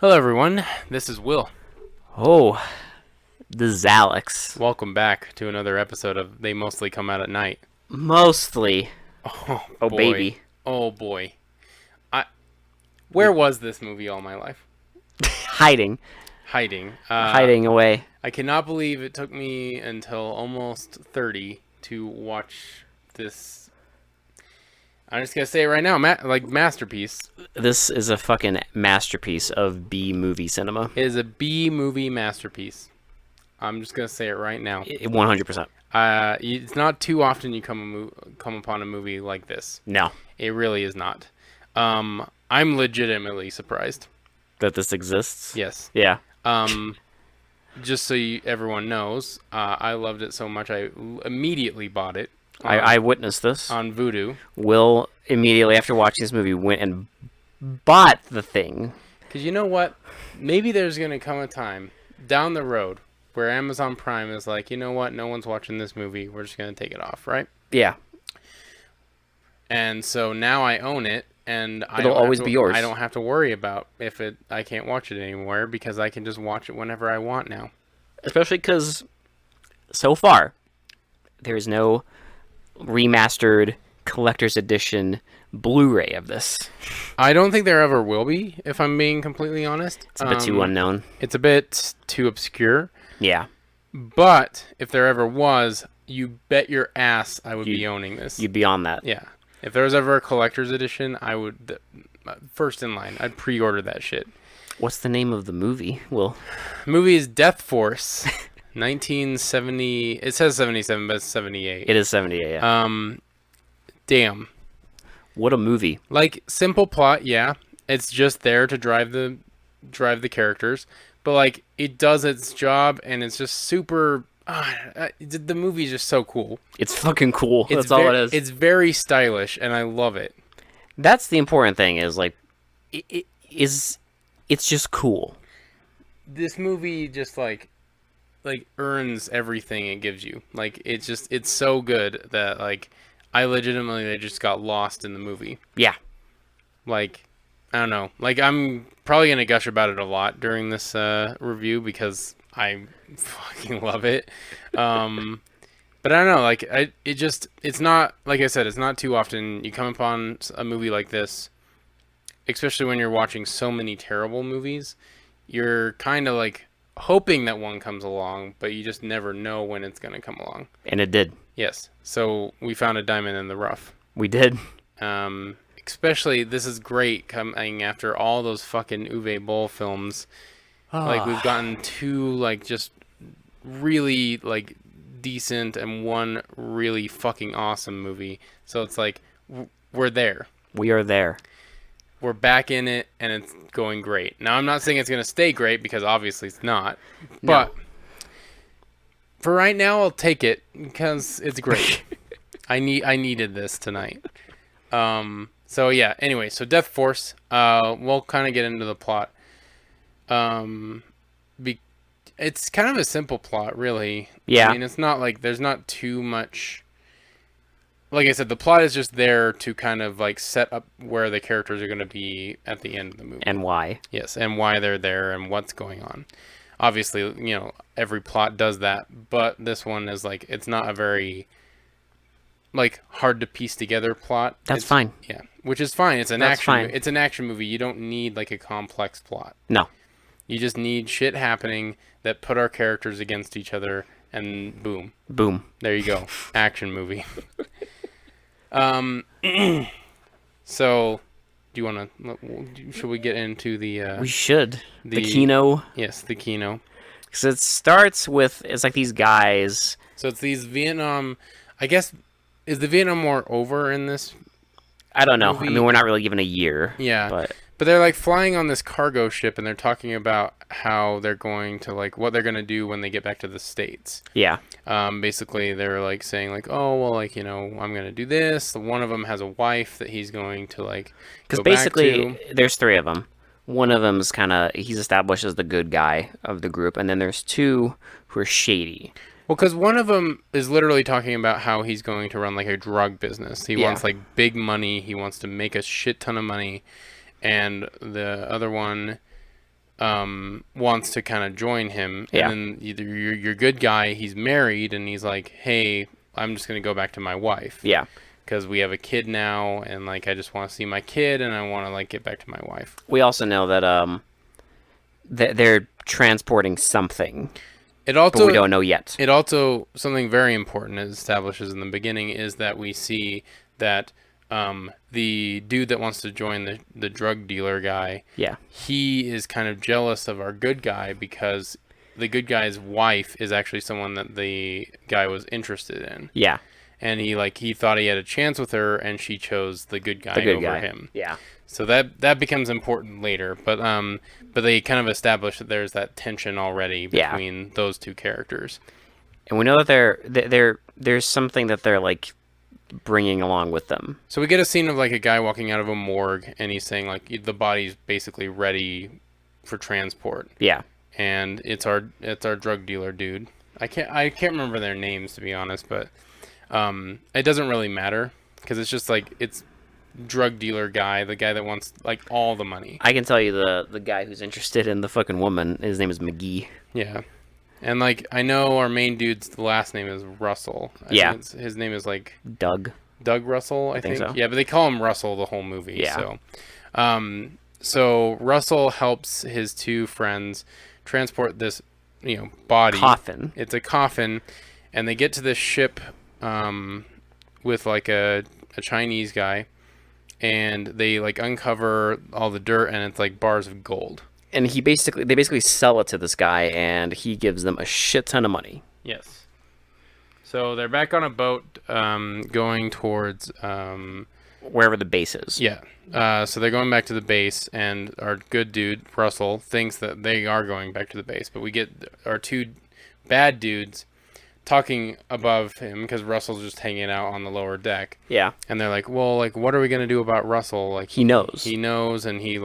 Hello, everyone. This is Will. Oh, the Zalex. Welcome back to another episode of They Mostly Come Out at Night. Mostly. Oh Oh, boy. baby. Oh boy. I Where was this movie all my life? Hiding. Hiding. Hiding away. I cannot believe it took me until almost 30 to watch this. I'm just gonna say it right now, masterpiece. This is a fucking masterpiece of B movie cinema. It is a B movie masterpiece. I'm just gonna say it right now. 100%. It's not too often you come upon a movie like this. No. It really is not. I'm legitimately surprised. That this exists? Yes. Yeah. Just so everyone knows, I loved it so much I immediately bought it. I witnessed this. On Vudu. Will, immediately after watching this movie, went and bought the thing. Because you know what? Maybe there's going to come a time down the road where Amazon Prime is like, you know what? No one's watching this movie. We're just going to take it off, right? Yeah. And so now I own it. And It'll always be yours. I don't have to worry about I can't watch it anymore because I can just watch it whenever I want now. Especially because, so far, there's no remastered collector's edition Blu-ray of this. I don't think there ever will be, if I'm being completely honest. It's a bit too unknown. It's a bit too obscure. Yeah. But if there ever was, you bet your ass I would be owning this. You'd be on that. Yeah. If there was ever a collector's edition, I would, first in line, I'd pre-order that shit. What's the name of the movie? Will? Movie is Death Force, 1970. It says 77, but it's 78. It is 78. Yeah. Damn. What a movie! Like, simple plot, yeah. It's just there to drive the characters, but like it does its job, and it's just super. The movie's just so cool. It's fucking cool. That's all it is. It's very stylish, and I love it. That's the important thing. Is like, it's just cool. This movie just like earns everything it gives you. Like it's so good that like I legitimately just got lost in the movie. Yeah. Like I don't know. Like I'm probably gonna gush about it a lot during this review because I fucking love it. But I don't know. Like it's not, like I said, it's not too often you come upon a movie like this, especially when you're watching so many terrible movies. You're kind of like hoping that one comes along, but you just never know when it's gonna come along. And it did. Yes. So we found a diamond in the rough. We did. Especially this is great coming after all those fucking Uwe Boll films. Like we've gotten two like just really like decent and one really fucking awesome movie. So it's like we're there. We are there. We're back in it and it's going great. Now I'm not saying it's going to stay great because obviously it's not. But for right now I'll take it because it's great. I needed this tonight. So yeah, anyway, so Death Force, we'll kind of get into the plot. It's kind of a simple plot, really. Yeah. I mean, it's not like there's not too much. Like I said, the plot is just there to kind of like set up where the characters are going to be at the end of the movie. And why. Yes, and why they're there and what's going on. Obviously, you know, every plot does that, but this one is like, it's not a very like hard to piece together plot. That's fine. Yeah, which is fine. It's an That's action. fine. It's an action movie. You don't need like a complex plot. No. You just need shit happening that put our characters against each other, and boom, Boom. there you go, action movie. So, do you want to? Should we get into the? We should. The Kino. Yes, the Kino. Because it starts with, it's like these guys. So it's these Vietnam. I guess is the Vietnam War over in this? I don't know. Movie? I mean, we're not really given a year. Yeah. But they're like flying on this cargo ship and they're talking about how they're going to like what they're going to do when they get back to the States. yeah. Basically they're like saying like, oh, well, like, you know, I'm going to do this. One of them has a wife that he's going to like, Because go back basically, to. there's three of them. One of them's kind of, he's established as the good guy of the group. And then there's two who are shady. Well, because one of them is literally talking about how he's going to run like a drug business. He wants like big money. He wants to make a shit ton of money. And the other one wants to kind of join him, Yeah. and then either your good guy, he's married, and he's like, hey, I'm just gonna go back to my wife. Yeah. Because we have a kid now, and like I just want to see my kid, and I want to like get back to my wife. We also know that they're transporting something, It but also we don't know yet. It also, something very important it establishes in the beginning is that we see that the dude that wants to join the drug dealer guy, Yeah. he is kind of jealous of our good guy because the good guy's wife is actually someone that the guy was interested in. Yeah. And he thought he had a chance with her, and she chose the good guy over him. Yeah. So that becomes important later, but they kind of establish that there's that tension already between those two characters. And we know that there's something that they're like bringing along with them. So we get a scene of like a guy walking out of a morgue, and he's saying like the body's basically ready for transport. Yeah. And it's our drug dealer dude. I can't remember their names to be honest, but it doesn't really matter because it's just like it's drug dealer guy, the guy that wants like all the money. I can tell you the guy who's interested in the fucking woman, his name is McGee. Yeah. And like I know our main dude's last name is Russell. I think his name is like Doug Russell, I think. so. Yeah, but they call him Russell the whole movie. Yeah. So Russell helps his two friends transport this, body. coffin. It's a coffin, and they get to this ship with like a Chinese guy, and they like uncover all the dirt, and it's like bars of gold. And they basically sell it to this guy, and he gives them a shit ton of money. Yes. So they're back on a boat going towards Wherever the base is. yeah. So they're going back to the base, and our good dude Russell thinks that they are going back to the base, but we get our two bad dudes talking above him because Russell's just hanging out on the lower deck. Yeah. And they're like, well, like, what are we gonna do about Russell? Like, He knows. He knows, and he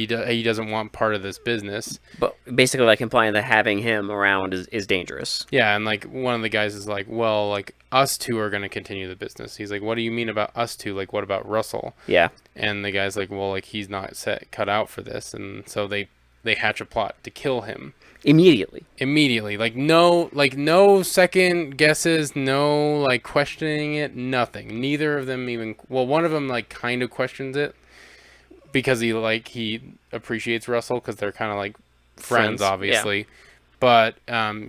doesn't want part of this business. But basically, like, implying that having him around is dangerous. Yeah, and like one of the guys is like, well, like us two are gonna continue the business. He's like, what do you mean about us two? Like, what about Russell? Yeah. And the guy's like, well, like he's not cut out for this, and so they hatch a plot to kill him immediately. Like no second guesses, no like questioning it, nothing. Neither of them even. Well, one of them like kind of questions it because he appreciates Russell because they're kind of like friends obviously. Yeah. But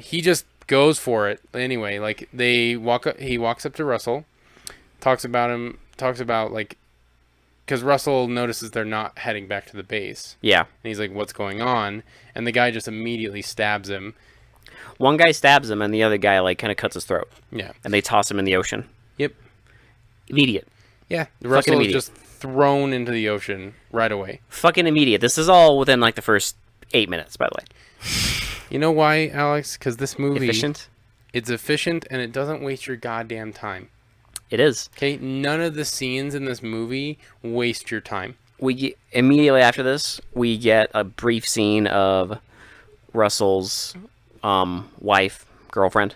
he just goes for it anyway. Like he walks up to Russell, talks about like. Because Russell notices they're not heading back to the base. Yeah. And he's like, what's going on? And the guy just immediately stabs him. One guy stabs him, and the other guy, like, kind of cuts his throat. Yeah. And they toss him in the ocean. Yep. Immediate. Yeah. Russell is immediate. just thrown into the ocean right away. Fucking immediate. This is all within, like, the first 8 minutes, by the way. You know why, Alex? Because this movie... Efficient? It's efficient, and it doesn't waste your goddamn time. It is. Okay? None of the scenes in this movie waste your time. Immediately after this, we get a brief scene of Russell's wife, girlfriend,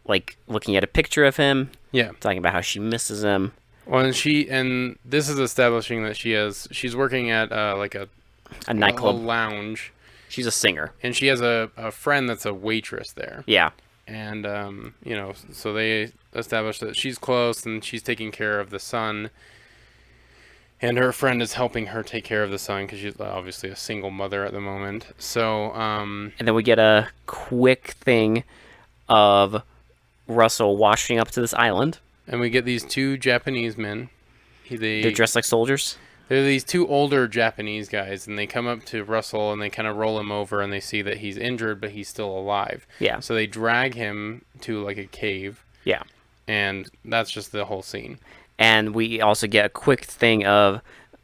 like looking at a picture of him, Yeah. talking about how she misses him. Well, and this is establishing that she's working at like a nightclub. a lounge, She's a singer. and she has a friend that's a waitress there. Yeah. And so they establish that she's close and she's taking care of the son, and her friend is helping her take care of the son because she's obviously a single mother at the moment. So And then we get a quick thing of Russell washing up to this island. and we get these two Japanese men. They're dressed like soldiers. They're these two older Japanese guys, and they come up to Russell and they kind of roll him over, and they see that he's injured, but he's still alive. Yeah. So they drag him to like a cave, Yeah. and that's just the whole scene. And we also get a quick thing of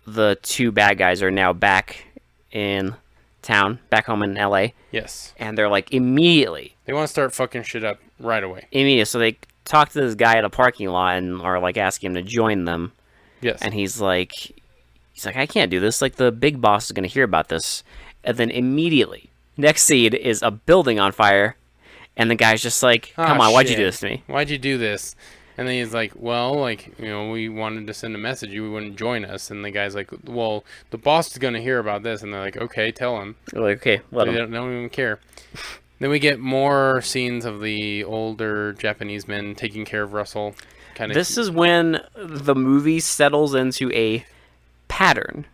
the two bad guys are now back in town, back home in LA. Yes. And they're like immediately. They want to start fucking shit up right away. So they talk to this guy at a parking lot and are like asking him to join them. Yes. And he's like, I can't do this. Like, the big boss is going to hear about this. And then immediately, next scene is a building on fire. And the guy's just like, come on, why'd you do this to me? Why'd you do this? And then he's like, well, like, we wanted to send a message. You wouldn't join us. And the guy's like, well, the boss is going to hear about this. And they're like, okay, tell him. We're like, okay, let They him. don't even care. Then we get more scenes of the older Japanese men taking care of Russell. This is when the movie settles into a pattern.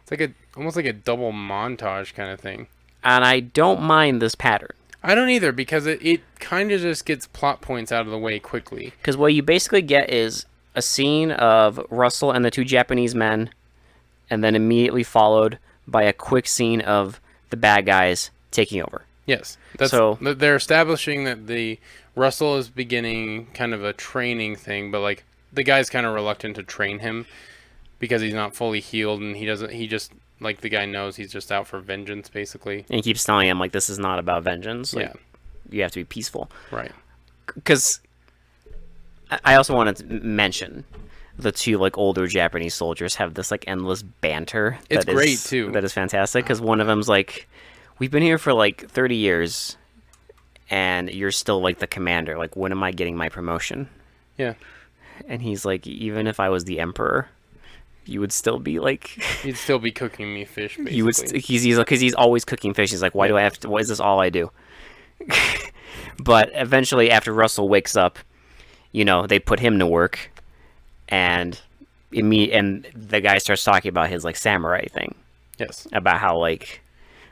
It's like almost like a double montage kind of thing. And I don't mind this pattern. I don't either, because it kind of just gets plot points out of the way quickly. Because what you basically get is a scene of Russell and the two Japanese men, and then immediately followed by a quick scene of the bad guys taking over. Yes. They're establishing that the Russell is beginning kind of a training thing, but like the guy's kind of reluctant to train him because he's not fully healed, and he just like the guy knows he's just out for vengeance basically. And he keeps telling him like, this is not about vengeance. Like, yeah. You have to be peaceful. Right. Because I also wanted to mention the two like older Japanese soldiers have this like endless banter. It's great too. That is fantastic, because one of them's like, we've been here for like 30 years and you're still like the commander. Like, when am I getting my promotion? Yeah. And he's like, even if I was the emperor, you would still be like... You'd still be cooking me fish, basically. You would, he's like, because he's always cooking fish. He's like, why do I have to, why is this all I do? But eventually, after Russell wakes up, they put him to work, and the guy starts talking about his like samurai thing. Yes. About how like,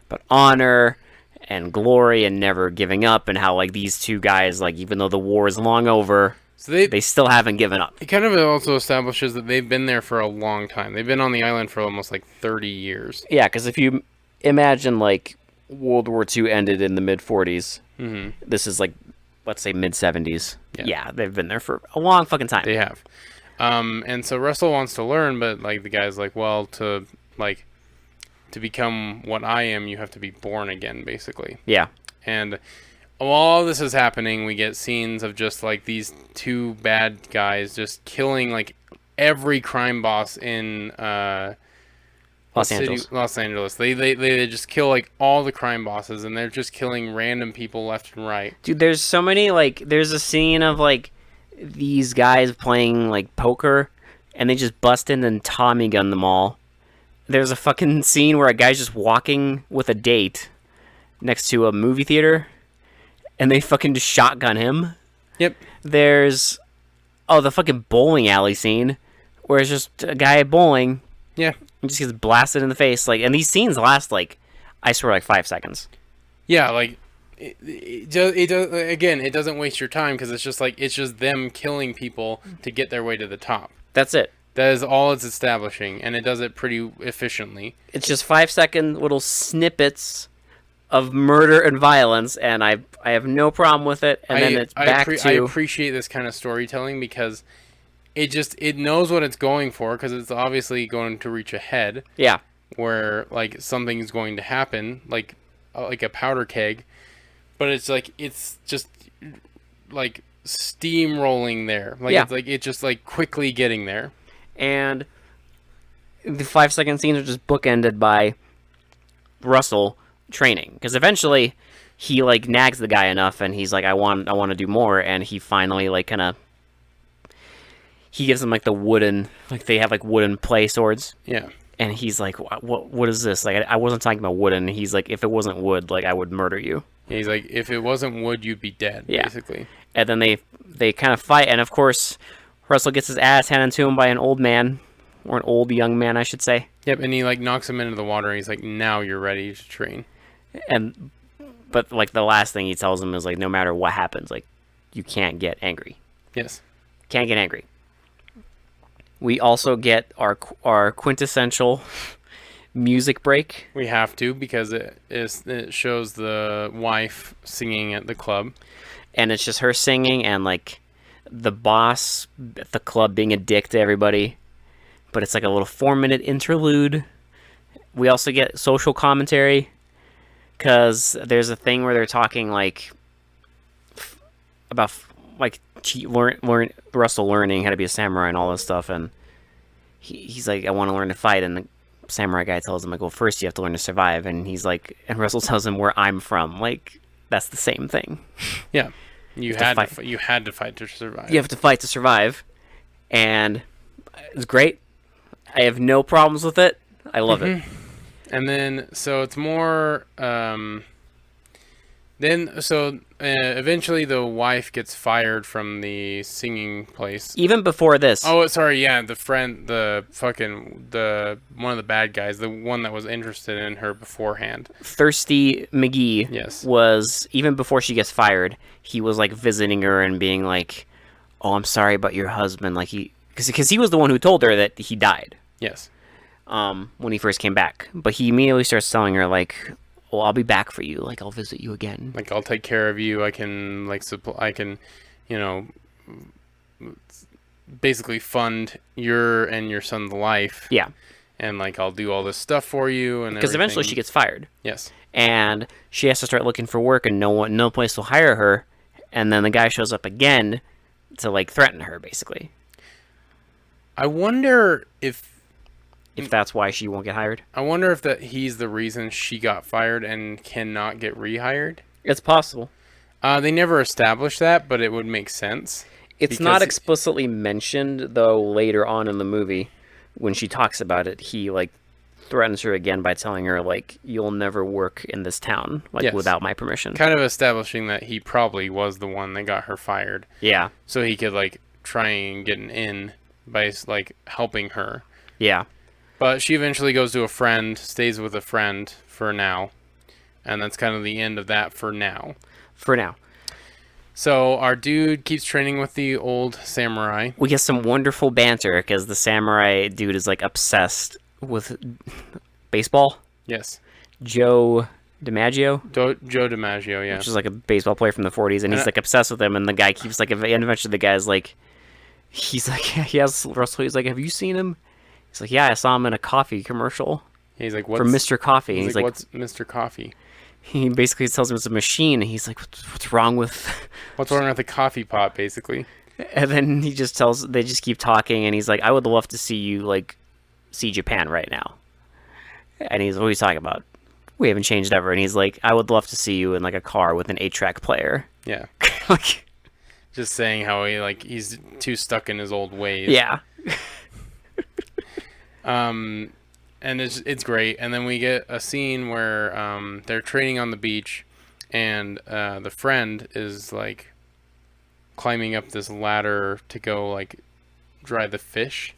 but honor and glory and never giving up, and how like these two guys, like, even though the war is long over, so they still haven't given up. It kind of also establishes that they've been there for a long time. They've been on the island for almost like 30 years. Yeah, because if you imagine like World War II ended in the mid-40s, this is like, let's say mid-70s. Yeah, they've been there for a long fucking time. They have. And so Russell wants to learn, but like the guy's like, well, to become what I am, you have to be born again, basically. Yeah. And while all this is happening, we get scenes of just like these two bad guys just killing like every crime boss in Los Angeles. Los Angeles. They just kill like all the crime bosses, and they're just killing random people left and right. Dude, there's so many, like, there's a scene of like these guys playing like poker, and they just bust in and Tommy gun them all. There's a fucking scene where a guy's just walking with a date next to a movie theater, and they fucking just shotgun him. Yep. There's the fucking bowling alley scene where it's just a guy bowling. Yeah. And just gets blasted in the face. Like, and these scenes last like, I swear, like 5 seconds. Yeah, like it does. Again, it doesn't waste your time, because it's just them killing people to get their way to the top. That's it. That is all it's establishing, and it does it pretty efficiently. It's just 5-second little snippets of murder and violence, and I have no problem with it. And then it's back to... I appreciate this kind of storytelling, because it knows what it's going for, because it's obviously going to reach a head. Yeah. Where like something's going to happen, like a powder keg, but it's just like steamrolling there. Like, yeah. It's just like quickly getting there. And the 5-second scenes are just bookended by Russell training, because eventually he like nags the guy enough, and he's like, I want to do more, and he finally like kind of, he gives them like the wooden, like they have like wooden play swords. Yeah. And he's like, what is this? Like, I wasn't talking about wooden. And he's like, if it wasn't wood, like, I would murder you. Yeah, he's like, if it wasn't wood, you'd be dead, basically. And then they kind of fight, and of course, Russell gets his ass handed to him by an old man, or an old young man, I should say. Yep, and he like knocks him into the water, and he's like, now you're ready to train. But like the last thing he tells him is like, no matter what happens, like, you can't get angry. Yes. Can't get angry. We also get our quintessential music break. We have to, because it shows the wife singing at the club. And it's just her singing, and like the boss at the club being a dick to everybody. But it's like a little 4-minute interlude. We also get social commentary, because there's a thing where they're talking like about like Russell learning how to be a samurai and all this stuff, and he's like, I want to learn to fight, and the samurai guy tells him like, well, first you have to learn to survive, and he's like, and Russell tells him where I'm from, like, that's the same thing. Yeah. You to had fight. you had to fight to survive. You have to fight to survive, and it's great. I have no problems with it. I love it. And then so it's more. Eventually the wife gets fired from the singing place. Even before this, Oh, sorry, yeah, the friend, one of the bad guys, the one that was interested in her beforehand. Thirsty McGee Yes. was, even before she gets fired, he was like visiting her and being like, "Oh, I'm sorry about your husband." Like because he was the one who told her that he died. Yes. When he first came back, but he immediately starts telling her like, "Well, I'll be back for you. Like, I'll visit you again. Like, I'll take care of you. I can I can, you know, basically fund your and your son's life. Yeah, And like, I'll do all this stuff for you. And because eventually everything. she gets fired, Yes. and she has to start looking for work, and no place will hire her. And then the guy shows up again to like threaten her, basically. I wonder if That's why she won't get hired. that he's the reason she got fired and cannot get rehired. It's possible. They never established that, but it would make sense. It's not explicitly mentioned, though, later on in the movie. When she talks about it, he, like, threatens her again by telling her, like, you'll never work in this town, like, Yes. without my permission. Kind of establishing that he probably was the one that got her fired. Yeah. So he could, like, try and get an in by, like, helping her. Yeah. But she eventually goes to a friend, stays with a friend for now. And that's kind of the end of that for now. For now. So our dude keeps training with the old samurai. We get some wonderful banter, because the samurai dude is, like, obsessed with baseball. Yes. Joe DiMaggio, Joe DiMaggio, yeah. which is, like, a baseball player from the 40s, and he's, like, obsessed with him, and the guy keeps, like, and eventually the guy's, like, he's, like, he has Russell, he's, like, have you seen him? He's like, yeah, I saw him in a coffee commercial He's like, for what's Mr. Coffee. And He's like, what's Mr. Coffee? he basically tells him it's a machine. And he's like, what's wrong with? What's wrong with the coffee pot, basically? And then they just keep talking, and he's like, I would love to see you like see Japan right now. And he's, what are you talking about? We haven't changed ever. And he's like, I would love to see you in like a car with an 8-track player. Yeah. Like, Just saying how he's too stuck in his old ways. yeah. And it's great. And then we get a scene where they're training on the beach, and the friend is like climbing up this ladder to go like dry the fish.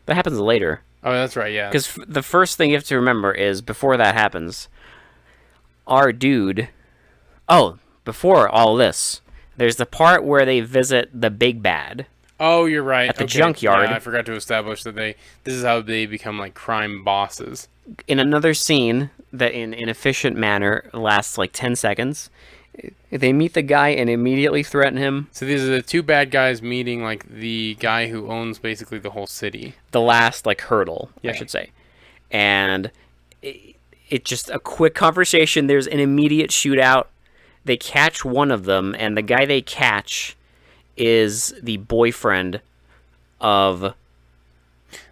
That happens later. Oh, that's right. Yeah. Because the first thing you have to remember is before that happens, our dude. Oh, before all this, there's the part where they visit the big bad. Oh, you're right. At the junkyard. Yeah, I forgot to establish that this is how they become like crime bosses. In another scene that in an efficient manner lasts like 10 seconds, they meet the guy and immediately threaten him. So these are the two bad guys meeting like the guy who owns basically the whole city. The last like hurdle, Yeah. I should say. And it just a quick conversation. There's an immediate shootout. They catch one of them, and the guy they catch is the boyfriend of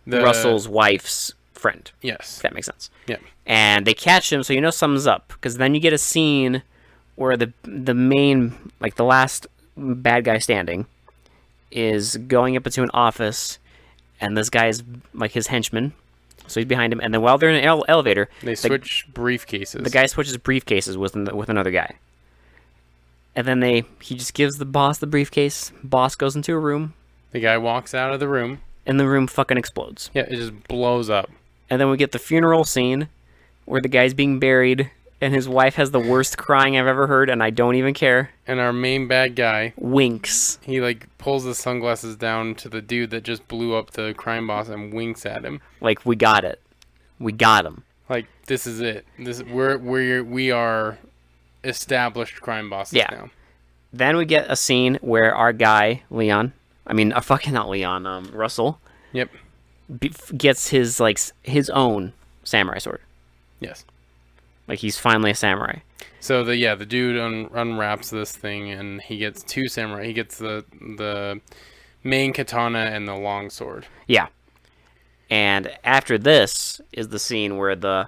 Russell's wife's friend. Yes. If that makes sense. Yeah. And they catch him, so you know something's up. Because then you get a scene where the main, like the last bad guy standing, is going up into an office, and this guy is like his henchman, so he's behind him. And then while they're in an elevator, They switch briefcases. the guy switches briefcases with another guy. And then he just gives the boss the briefcase. Boss goes into a room, The guy walks out of the room. and the room fucking explodes. Yeah, it just blows up. And then we get the funeral scene where the guy's being buried, and his wife has the worst crying I've ever heard, and I don't even care. And our main bad guy, Winks. he like pulls the sunglasses down to the dude that just blew up the crime boss and winks at him. Like, we got it. We got him. Like, this is it. We are established crime bosses Yeah. now. Then we get a scene where our guy, Leon, not Leon, Russell, Yep. gets his, like, his own samurai sword. Yes. Like, he's finally a samurai. So the dude unwraps this thing, and he gets two samurai. He gets the main katana and the long sword. Yeah. And after this is the scene where the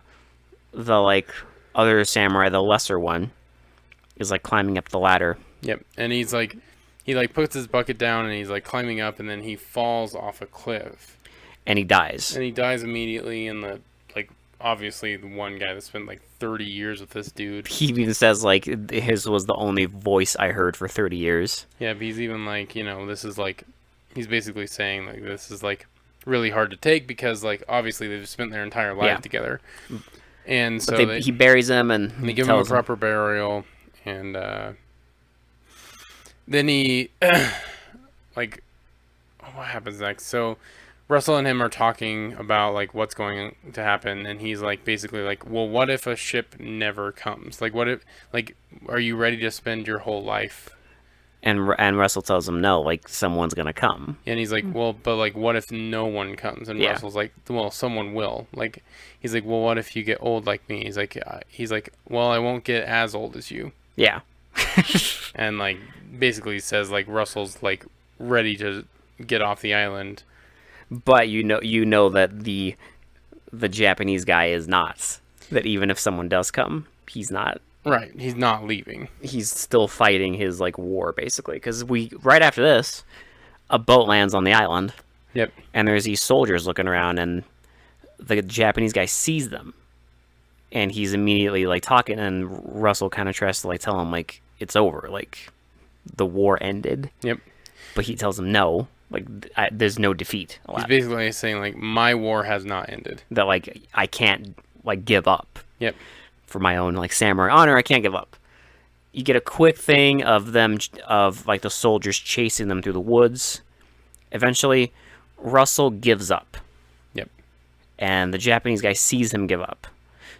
like other samurai, the lesser one, is like climbing up the ladder Yep. And he's like, he like puts his bucket down and he's like climbing up, and then he falls off a cliff And he dies. and he dies immediately. And the like, obviously the one guy that spent like 30 years with this dude. He even says like his was the only voice I heard for 30 years. Yeah, but he's even like, this is like, he's basically saying like this is like really hard to take because like obviously they've spent their entire life together, and so He buries him and they give him a proper burial, and then he like, what happens next? So Russell and him are talking about like what's going to happen, and he's like basically like, well, what if a ship never comes? Like, what if, like, are you ready to spend your whole life? And Russell tells him no, like someone's gonna come. And he's like, well, but like, what if no one comes? And Yeah. Russell's like, well, someone will. Like, he's like, well, what if you get old like me? He's like, well, I won't get as old as you. Yeah. And like, basically says like Russell's like ready to get off the island. But you know that the Japanese guy is not. That even if someone does come, he's not. Right, he's not leaving. He's still fighting his like war basically. Because right after this, a boat lands on the island. Yep. And there's these soldiers looking around, and the Japanese guy sees them, and he's immediately like talking, and Russell kind of tries to like tell him like it's over, like the war ended. Yep. But he tells him no, like there's no defeat. He's basically saying like my war has not ended. That like I can't like give up. Yep. For my own like samurai honor, I can't give up. You get a quick thing of them of like the soldiers chasing them through the woods. Eventually, Russell gives up. Yep. And the Japanese guy sees him give up.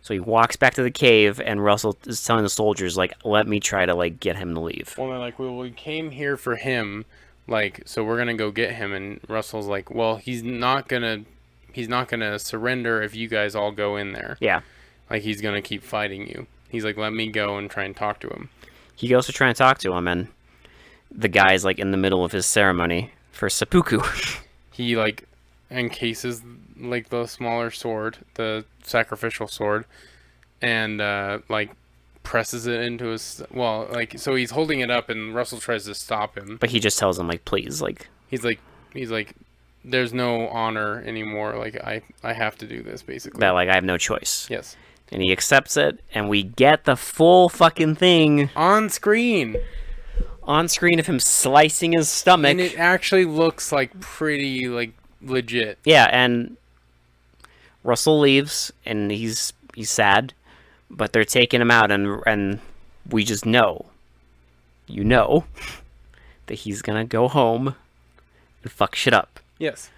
So he walks back to the cave, and Russell is telling the soldiers, like, let me try to, like, get him to leave. Well, they're like, well, we came here for him, like, so we're gonna go get him. And Russell's like, well, he's not gonna surrender if you guys all go in there. Yeah. Like, he's gonna keep fighting you. He's like, let me go and try and talk to him. He goes to try and talk to him, and the guy's, like, in the middle of his ceremony for seppuku. He, like, encases, like, the smaller sword, the sacrificial sword, and, like, presses it into his, well, like, so he's holding it up, and Russell tries to stop him. But he just tells him, like, please, like... He's like, there's no honor anymore, like, I have to do this, basically. That, like, I have no choice. Yes. And he accepts it, and we get the full fucking thing... On screen! On screen of him slicing his stomach. And it actually looks, like, pretty, like, legit. Yeah, and Russell leaves, and he's sad, but they're taking him out, and we just know, that he's gonna go home and fuck shit up. Yes.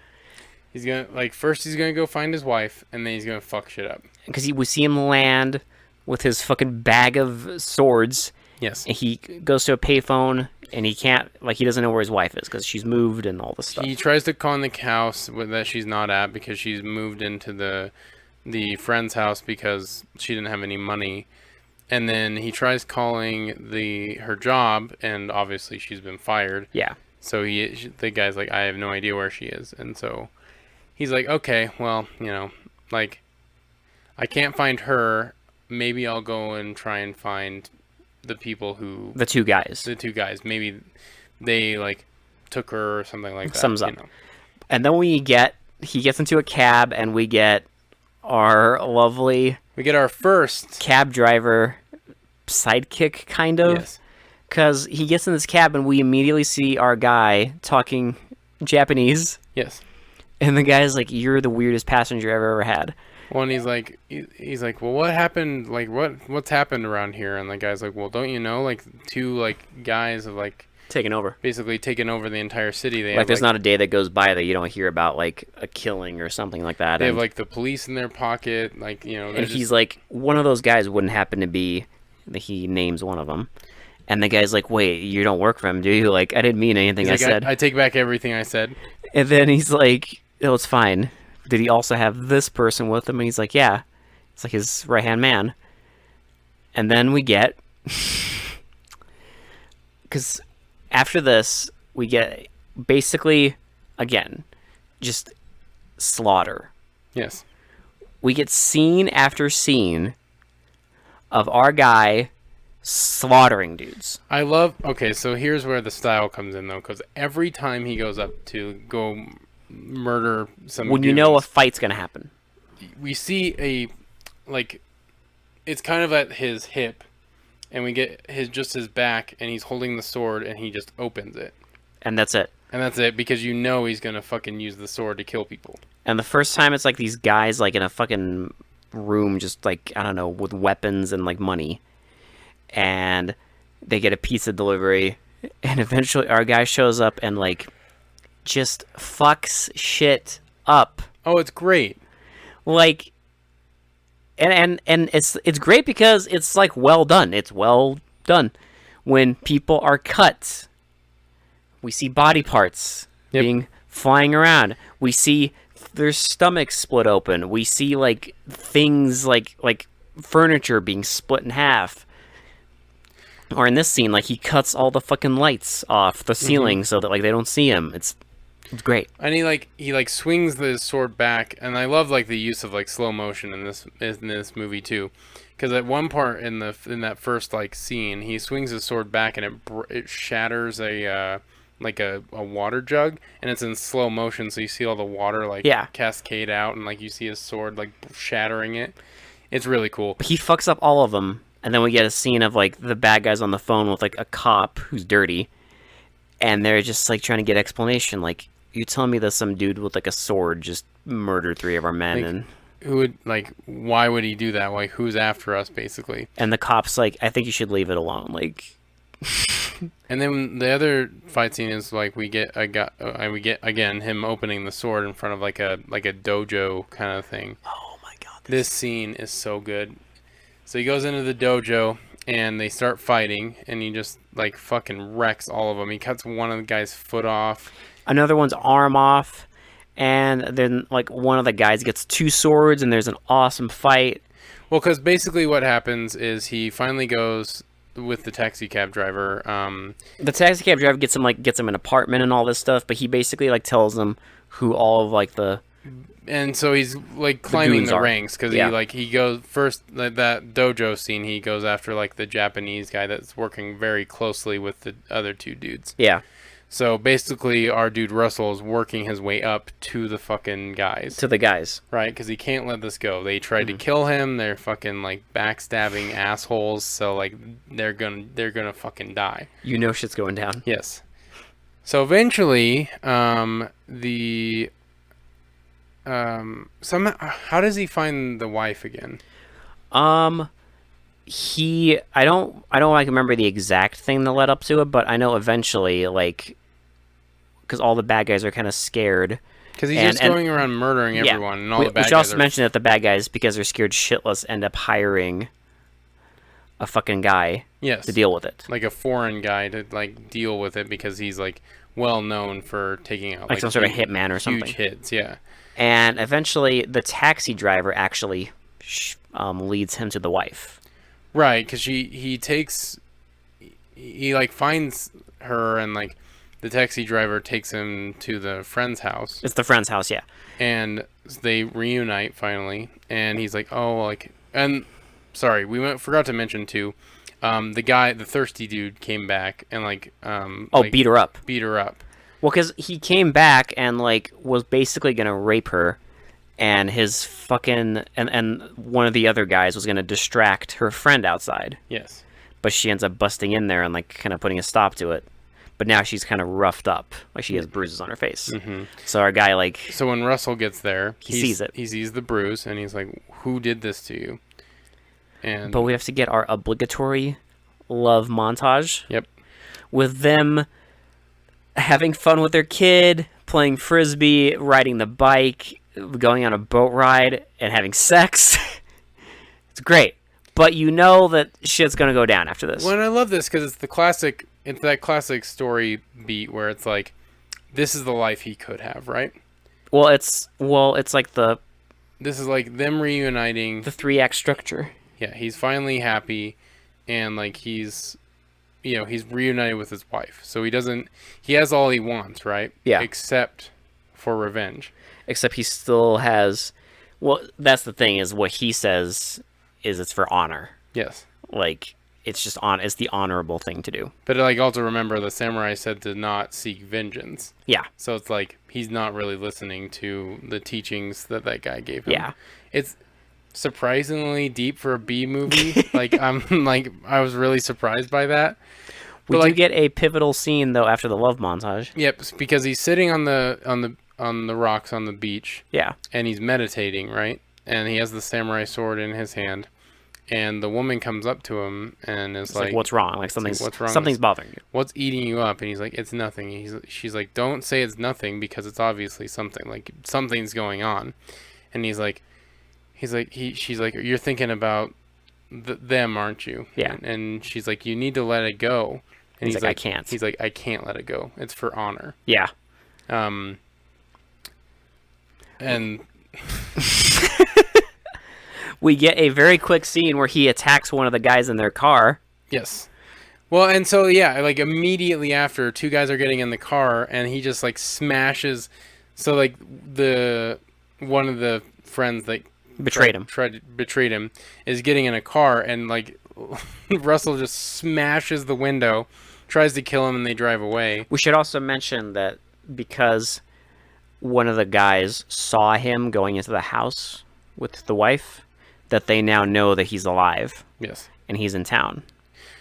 He's gonna, like, first he's gonna go find his wife, and then he's gonna fuck shit up. Because we see him land with his fucking bag of swords. Yes. And he goes to a payphone, and he can't, like, he doesn't know where his wife is, because she's moved and all this stuff. He tries to call in the house that she's not at, because she's moved into the friend's house because she didn't have any money. And then he tries calling her job, and obviously she's been fired. Yeah. So the guy's like, I have no idea where she is. And so he's like, okay, well, like, I can't find her. Maybe I'll go and try and find the people who... The two guys. Maybe they, like, took her or something like that. Sums up. And then he gets into a cab, and we get our lovely... We get our first... cab driver sidekick, kind of. Yes. Because he gets in this cab, and we immediately see our guy talking Japanese. Yes. And the guy's like, you're the weirdest passenger I've ever had. Well, and he's like, well, what happened? Like, what's happened around here? And the guy's like, well, don't you know? Like, two, like, guys have, like... Taken over. Basically taken over the entire city. They like, have, there's not a day that goes by that you don't hear about, like, a killing or something like that. They have, like, the police in their pocket. Like, And he's like, one of those guys wouldn't happen to be... He names one of them. And the guy's like, wait, you don't work for him, do you? Like, I didn't mean anything I said. I take back everything I said. And then he's like, oh, it's fine. Did he also have this person with him? And he's like, yeah. It's like his right-hand man. And then we get... Because after this, we get basically, again, just slaughter. Yes. We get scene after scene of our guy slaughtering dudes. I love. Okay, so here's where the style comes in though, because every time he goes up to go murder some, When you know a fight's gonna happen. we see a like it's kind of at his hip, and we get his back, and he's holding the sword, and he just opens it, And that's it. and that's it, because you know he's gonna fucking use the sword to kill people. And the first time it's like these guys like in a fucking room just like, I don't know, with weapons and like money. And they get a pizza delivery, and eventually our guy shows up and like just fucks shit up. Oh, it's great. Like and it's great because it's like well done. It's well done. When people are cut, we see body parts being flying around. We see their stomachs split open. We see like things like furniture being split in half. Or in this scene, like he cuts all the fucking lights off the ceiling so that like they don't see him. It's great. And he swings the sword back, and I love like the use of like slow motion in this movie too, because at one part in that first like scene, he swings his sword back and it shatters a water jug, and it's in slow motion, so you see all the water like cascade out, and like you see his sword like shattering it. It's really cool. He fucks up all of them, and then we get a scene of like the bad guys on the phone with like a cop who's dirty, and they're just like trying to get explanation. Like, you telling me that some dude with like a sword just murdered 3 of our men, Like, and who would why would he do that? Like, who's after us, basically? and the cop's like, I think you should leave it alone. Like, And then the other fight scene is like we get again him opening the sword in front of like a dojo kind of thing. oh my god, This scene is so good. So he goes into the dojo and they start fighting, and he just like fucking wrecks all of them. He cuts one of the guy's foot off. another one's arm off, and then like one of the guys gets 2 swords, and there's an awesome fight. Well, because basically what happens is he finally goes with the taxi cab driver. The taxi cab driver gets him an apartment and all this stuff, but he basically like tells them who all of like the And so he's like climbing goons the are. ranks, because he goes first, that dojo scene, he goes after like the Japanese guy that's working very closely with the other 2 dudes. yeah. So basically our dude Russell is working his way up to the fucking guys, To the guys. right? Because he can't let this go. They tried to kill him. They're fucking like backstabbing assholes. So like they're gonna fucking die. You know shit's going down. Yes. So eventually, somehow, how does he find the wife again? I don't like remember the exact thing that led up to it, but I know eventually, like, because all the bad guys are kind of scared. Because he's just going around murdering everyone, and all the bad we guys should also are... mention that the bad guys, because they're scared shitless, end up hiring a fucking guy Yes. to deal with it. Like a foreign guy to like deal with it, because he's like well known for taking out Like some sort of hitman or something. huge hits. Yeah. And eventually, the taxi driver actually leads him to the wife. Right, because he like finds her, and like the taxi driver takes him to the friend's house, It's the friend's house, yeah. and they reunite finally, and he's like, oh, like, and sorry, forgot to mention too, the thirsty dude came back and Beat her up. beat her up. Well, because he came back and like was basically gonna rape her, and his fucking and one of the other guys was gonna distract her friend outside, Yes. but she ends up busting in there and like kind of putting a stop to it. But now she's kind of roughed up, like she has bruises on her face. Mm-hmm. So our guy like So when Russell gets there, He sees it. He sees the bruise, and he's like, "Who did this to you?" And But we have to get our obligatory love montage. Yep. With them having fun with their kid, playing frisbee, riding the bike, going on a boat ride, and having sex. It's great. But you know that shit's gonna go down after this. Well, and I love this because it's that classic story beat where it's like, this is the life he could have, right? Well, it's like This is like them reuniting. the 3-act structure. Yeah, he's finally happy, and like he's reunited with his wife. So he has all he wants, right? Yeah. Except for revenge. Except he still has. Well, that's the thing, is what he says is it's for honor. Yes. Like, it's just it's the honorable thing to do. But like also remember the samurai said to not seek vengeance. Yeah. So it's like he's not really listening to the teachings that guy gave him. Yeah. It's surprisingly deep for a B movie. I was really surprised by that. We But do get a pivotal scene though after the love montage. Yep, because he's sitting on the rocks on the beach Yeah. and he's meditating, right? And he has the samurai sword in his hand. And the woman comes up to him and is It's like, what's wrong? Like what's wrong? something's bothering you. What's eating you up? And he's like, it's nothing. She's like, don't say it's nothing because it's obviously something. Like something's going on. And she's like, you're thinking about them, aren't you? Yeah. And she's like, you need to let it go. And He's like, I can't. He's like, I can't let it go. It's for honor. Yeah. And we get a very quick scene where he attacks one of the guys in their car. yes. Well, and so yeah, like immediately after, two guys are getting in the car, and he just like smashes. So like one of the friends that betrayed him is getting in a car, and like Russell just smashes the window, tries to kill him, and they drive away. We should also mention that because one of the guys saw him going into the house with the wife, that they now know that he's alive. Yes. And he's in town.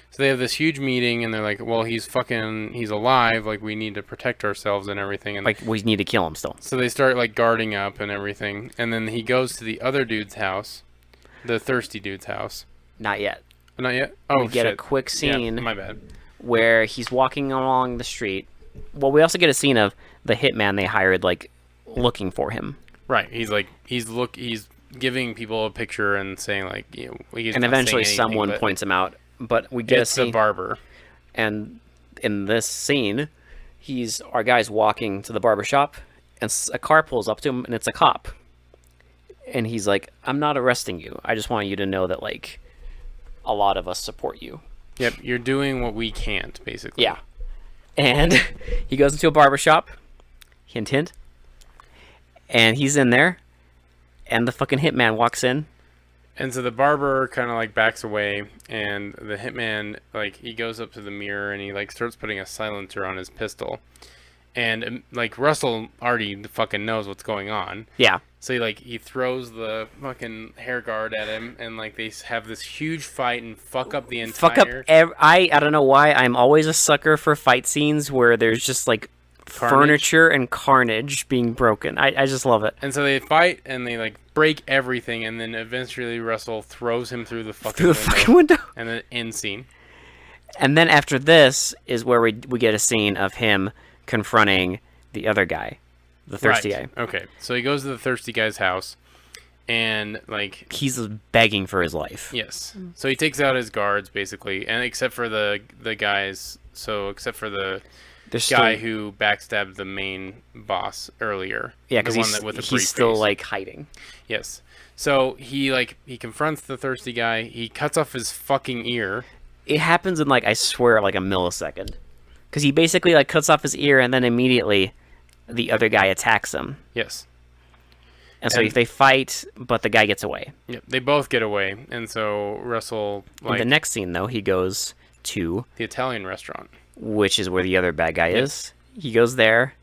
So they have this huge meeting, and they're like, well, he's alive, like, we need to protect ourselves and everything. And like, we need to kill him still. So they start, like, guarding up and everything. And then he goes to the other dude's house, the thirsty dude's house. Not yet. Not yet? Oh, we get a quick scene. Yeah, my bad. Where he's walking along the street. Well, we also get a scene of the hitman they hired, like, looking for him. Right. He's giving people a picture and saying, like, you know, he's and not eventually saying anything, someone points him out. But we get it's a scene. the barber. And in this scene, our guy's walking to the barber shop, and a car pulls up to him, and it's a cop. And he's like, I'm not arresting you. I just want you to know that, like, a lot of us support you. Yep, you're doing what we can't, basically. Yeah. And he goes into a barber shop. Hint, hint. And he's in there. And the fucking hitman walks in. And so the barber kind of like backs away, and the hitman, like, he goes up to the mirror and he like starts putting a silencer on his pistol. And like Russell already fucking knows what's going on. Yeah. So he throws the fucking hair guard at him, and like they have this huge fight and fuck up the entire. I don't know why I'm always a sucker for fight scenes where there's just like furniture and carnage being broken. I just love it. And so they fight and they like break everything, and then eventually Russell throws him through the fucking window. And then end scene. And then after this is where we get a scene of him confronting the other guy, the thirsty guy. Okay, so he goes to the thirsty guy's house, and like he's begging for his life. Yes. So he takes out his guards basically, and except for the guys. So except for the guy who backstabbed the main boss earlier. Yeah, because he's still like hiding. Yes. So he confronts the thirsty guy. He cuts off his fucking ear. It happens in like, I swear, like a millisecond. Because he basically like cuts off his ear, and then immediately the other guy attacks him. Yes. And so they fight, but the guy gets away. Yeah, they both get away, and so Russell. In the next scene, though, he goes to the Italian restaurant, which is where the other bad guy is. He goes there,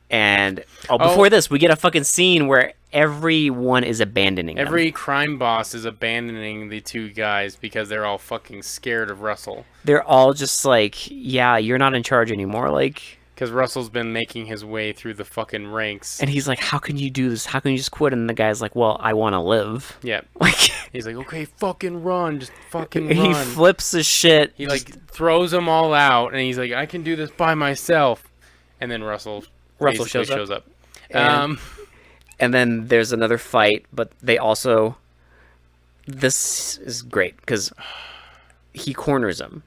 and before this, we get a fucking scene where everyone is abandoning them. Every crime boss is abandoning the two guys because they're all fucking scared of Russell. They're all just like, yeah, you're not in charge anymore, like. Because Russell's been making his way through the fucking ranks. And he's like, how can you do this? How can you just quit? And the guy's like, well, I want to live. Yeah. Like, he's like, okay, fucking run. Just fucking run. He flips his shit. He like throws them all out, and he's like, I can do this by myself. And then Russell shows up. And then there's another fight, but they also... This is great, because he corners him.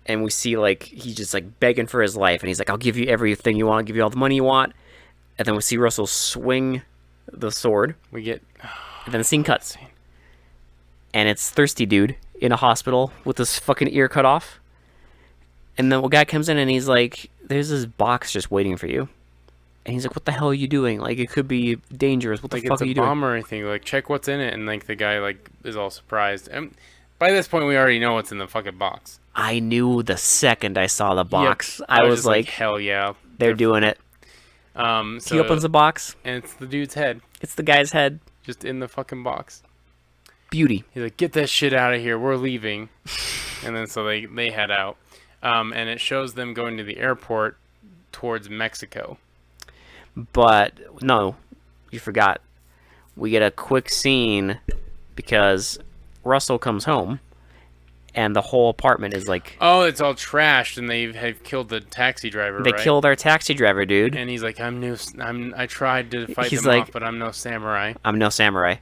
And we see, like, he's just, like, begging for his life. And he's like, I'll give you everything you want. I'll give you all the money you want. And then we see Russell swing the sword. And then the scene cuts. And it's Thirsty Dude in a hospital with his fucking ear cut off. And then a guy comes in and he's like, there's this box just waiting for you. And he's like, what the hell are you doing? Like, it could be dangerous. What the fuck are you doing? Like, it's a bomb or anything. Like, check what's in it. And, like, the guy, like, is all surprised. And By this point, we already know what's in the fucking box. I knew the second I saw the box. Yep. I was just like, hell yeah. they're doing it. So, He opens the box. and it's the dude's head, It's the guy's head. just in the fucking box. Beauty. He's like, get that shit out of here. We're leaving. And then so they head out. And it shows them going to the airport towards Mexico. But no, you forgot. We get a quick scene because Russell comes home and the whole apartment is like, Oh, it's all trashed, and they have killed the taxi driver, they right? killed our taxi driver, dude. And he's like, I tried to fight He's them like- off, but I'm no samurai. I'm no samurai.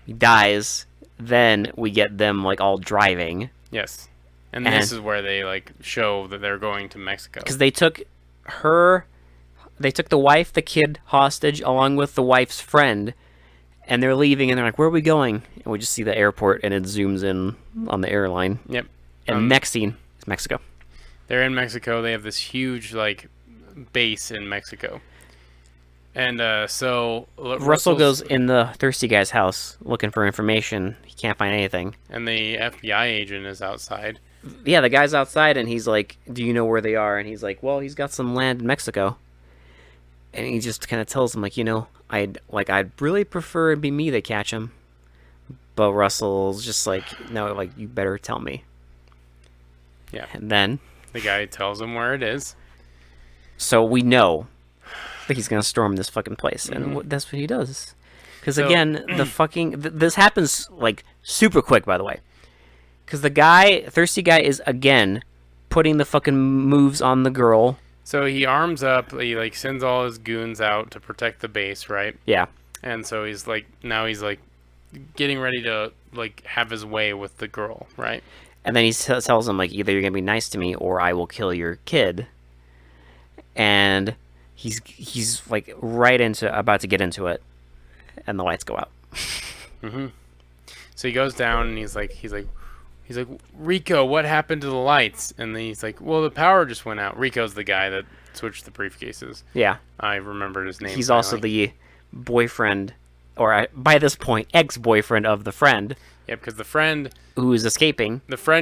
He dies. Then we get them like all driving Yes. And And- this is where they like show that they're going to Mexico. because they took the wife, the kid hostage along with the wife's friend, and they're leaving and they're like, where are we going? And we just see the airport and it zooms in on the airline. Yep. And next scene is Mexico. They're in Mexico. They have this huge like base in Mexico. And so Russell Russell's- goes in the thirsty guy's house looking for information. He can't find anything. and the FBI agent is outside. Yeah, the guy's outside and he's like, do you know where they are? And he's like, well, he's got some land in Mexico. And he just kind of tells him, like, I'd really prefer it be me that catch him. But Russell's just like, no, like, you better tell me. Yeah. And then, The guy tells him where it is. so we know that he's going to storm this fucking place. And that's what he does. Because So- again, the fucking, this happens, like, super quick, by the way. Because the guy, thirsty guy, is, again, putting the fucking moves on the girl. So he arms up. He like sends all his goons out to protect the base, right? Yeah. And so he's like getting ready to like have his way with the girl, right? And then he tells him, like, either you're going to be nice to me or I will kill your kid. And he's like, about to get into it. And the lights go out. So he goes down and he's like, Rico, what happened to the lights? And then he's like, well, the power just went out. Rico's the guy that switched the briefcases. Yeah. I remembered his name. He's also the boyfriend, or by this point, ex-boyfriend of the friend yeah, because the friend who is escaping.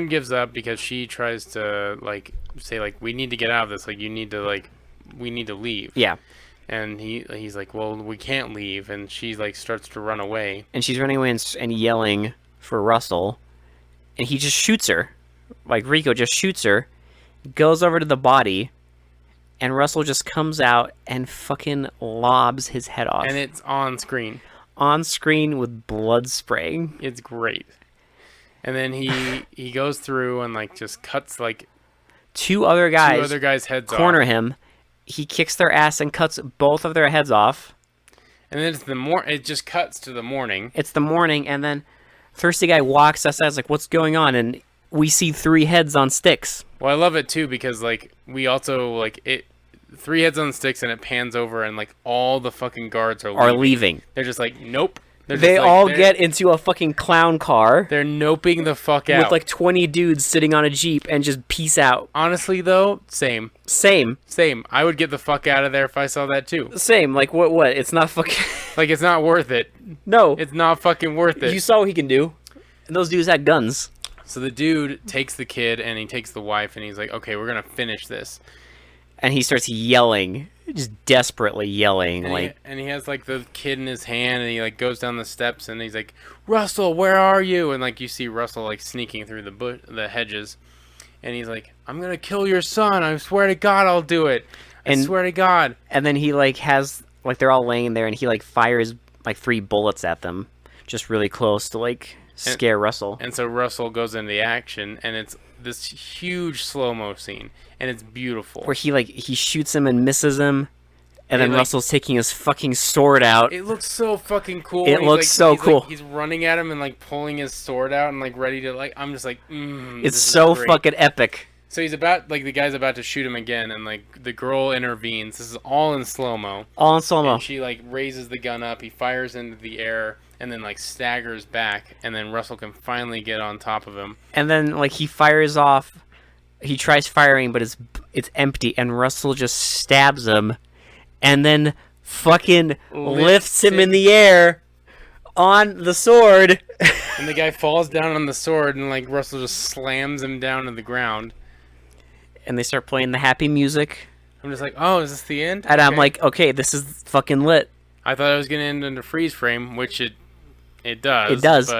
gives up because she tries to like say like we need to get out of this. Like we need to leave. Yeah. And he's like, well, we can't leave. And she like starts to run away. And she's running away and yelling for Russell. And he just shoots her. Like, Rico just shoots her, goes over to the body, and Russell just comes out and fucking lobs his head off. And it's on screen. On screen with blood spraying. It's great. And then he goes through and like just cuts like Two other guys two other guys' heads corner off. him. He kicks their ass and cuts both of their heads off. And then it just cuts to the morning. It's the morning, and then thirsty guy walks outside, like, what's going on? And we see 3 heads on sticks. Well, I love it too because like we also like it 3 heads on sticks and it pans over and like all the fucking guards are leaving. They're just like nope. They're They just, like, all they're- get into a fucking clown car They're noping the fuck out. with like 20 dudes sitting on a Jeep and just peace out. Honestly though, same. Same. I would get the fuck out of there if I saw that too. Same. Like, what? It's not fucking... Like it's not worth it. No. It's not fucking worth it. You saw what he can do. And those dudes had guns. So the dude takes the kid and he takes the wife and he's like, okay, we're gonna finish this. And he starts yelling. Just desperately yelling. And he has like the kid in his hand and he like goes down the steps and he's like, Russell, where are you? And like you see Russell like sneaking through the hedges, and he's like, I'm gonna kill your son. I swear to God, I'll do it. I swear to God. And then he like has like they're all laying there and he like fires like 3 bullets at them, just really close to like scare Russell. And so Russell goes into the action and it's this huge slow-mo scene and it's beautiful. Where he shoots him and misses him, and then like- Russell's taking his fucking sword out. It looks so fucking cool. It He's looks so cool. He's running at him and like pulling his sword out and like ready to like. I'm just like, It's this is so great. fucking epic. So he's about like the guy's about to shoot him again, and like the girl intervenes. This is all in slow mo. All in slow mo. And she like raises the gun up. He fires into the air and then like staggers back, and then Russell can finally get on top of him. And then like he fires off. He tries firing, but it's empty, and Russell just stabs him, and then fucking lifts him in the air on the sword. and the guy falls down on the sword, and like Russell just slams him down to the ground. And they start playing the happy music, I'm just like, oh, is this the end? and I'm Okay. like, okay, this is fucking lit. I thought it was gonna end in a freeze frame, which it does. It does.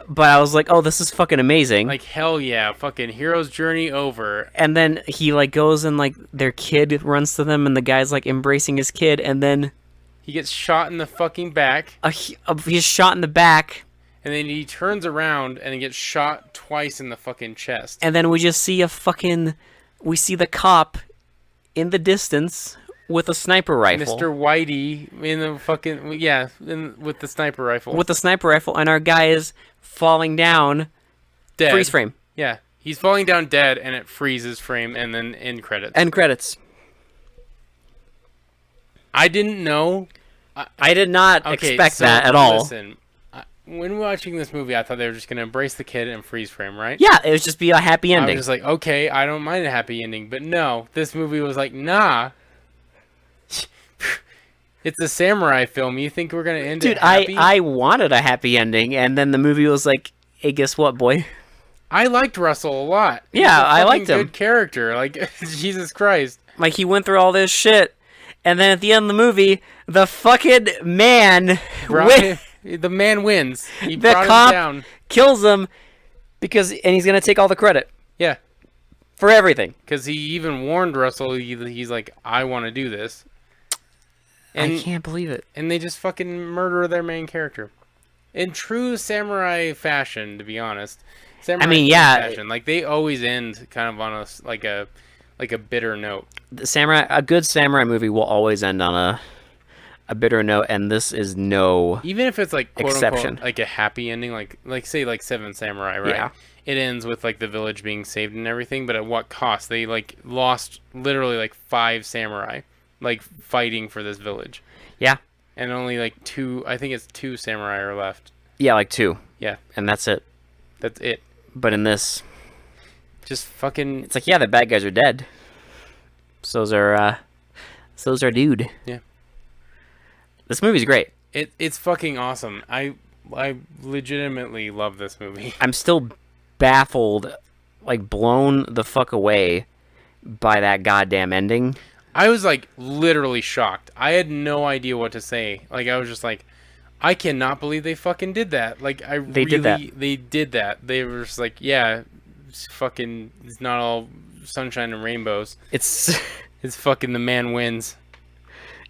But I was like, oh, this is fucking amazing. like, hell yeah, fucking hero's journey over. And then he like goes and like their kid runs to them, and the guy's like embracing his kid, and then He gets shot in the fucking back, he's shot in the back, and then he turns around and he gets shot twice in the fucking chest. and then we just see we see the cop in the distance with a sniper rifle. Mr. Whitey in the fucking with the sniper rifle. With the sniper rifle, and our guy is falling down. Dead. Freeze frame. Yeah, he's falling down dead, and it freezes frame, and then end credits. End credits. I didn't know. I did not Okay, expect so that at all. Listen, when watching this movie, I thought they were just gonna embrace the kid and freeze frame, right? Yeah, it would just be a happy I ending. was just like, okay, I don't mind a happy ending, but no, this movie was like, nah. It's a samurai film. You think we're gonna end Dude, it happy? I wanted a happy ending, and then the movie was like, hey, guess what, boy? I liked Russell a lot. He's Yeah, a I fucking liked him. Good character, like Jesus Christ. Like, he went through all this shit, and then at the end of the movie, the fucking man The man wins. He The brought cop- him down. kills him and he's gonna take all the credit Yeah, for everything. because he even warned Russell. He's like, I want to do this. I can't believe it. And they just fucking murder their main character. In true samurai fashion, to be honest. Samurai mean, yeah. fashion. Like, they always end kind of on like a bitter note. A good samurai movie will always end on a bitter note, and this is no. Even if it's like, quote Exception. unquote, like a happy ending, like say like Seven Samurai, right? Yeah. It ends with like the village being saved and everything, but at what cost? They like lost literally like 5 samurai, like fighting for this village. Yeah, And only like 2, I think it's 2 samurai are left. yeah, like 2, Yeah, and that's it. that's it. But in this, Just fucking it's like, yeah, the bad guys are dead. So's our dude. Yeah. This movie's great. it's fucking awesome. I legitimately love this movie. I'm still baffled, like blown the fuck away by that goddamn ending. I was like literally shocked. I had no idea what to say. Like, I was just like, I cannot believe they fucking did that. Like, They did that. They did that. They were just like, yeah, it's not all sunshine and rainbows. It's It's fucking the man wins.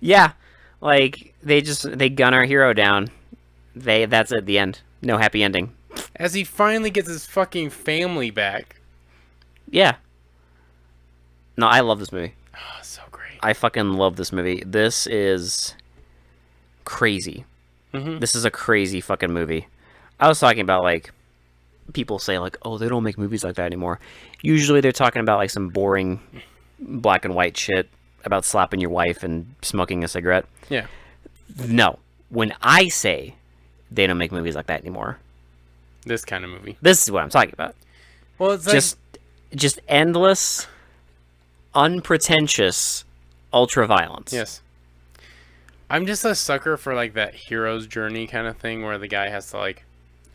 yeah, like they gun our hero down. That's at the end. No happy ending. As he finally gets his fucking family back. Yeah. No, I love this movie. Oh, so great. I fucking love this movie. This is crazy. Mhm. This is a crazy fucking movie. I was talking about, like, people say, like, oh, they don't make movies like that anymore. Usually they're talking about, like, some boring black and white shit about slapping your wife and smoking a cigarette. Yeah. No. When I say they don't make movies like that anymore, This kind of movie. this is what I'm talking about. Well, it's like, Just endless, unpretentious ultra violence. yes. I'm just a sucker for like that hero's journey kind of thing where the guy has to like,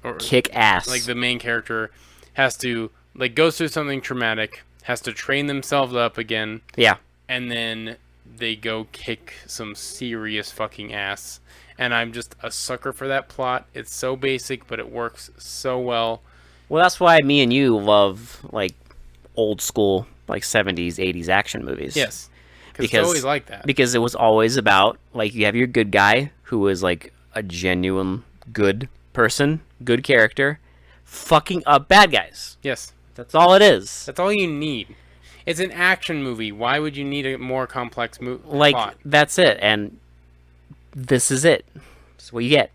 or Kick ass. like the main character has to like goes through something traumatic, has to train themselves up again, yeah. and then they go kick some serious fucking ass. And I'm just a sucker for that plot. It's so basic, but it works so well. Well, that's why me and you love, like, old school, like, 70s, 80s action movies. Yes. Because Because- it's always like that. Because it was always about, like, you have your good guy who is, like, a genuine good person, good character, fucking up bad guys. Yes. That's all it is. That's all you need. It's an action movie. Why would you need a more complex Like, plot? that's it. And this is it. This is what you get.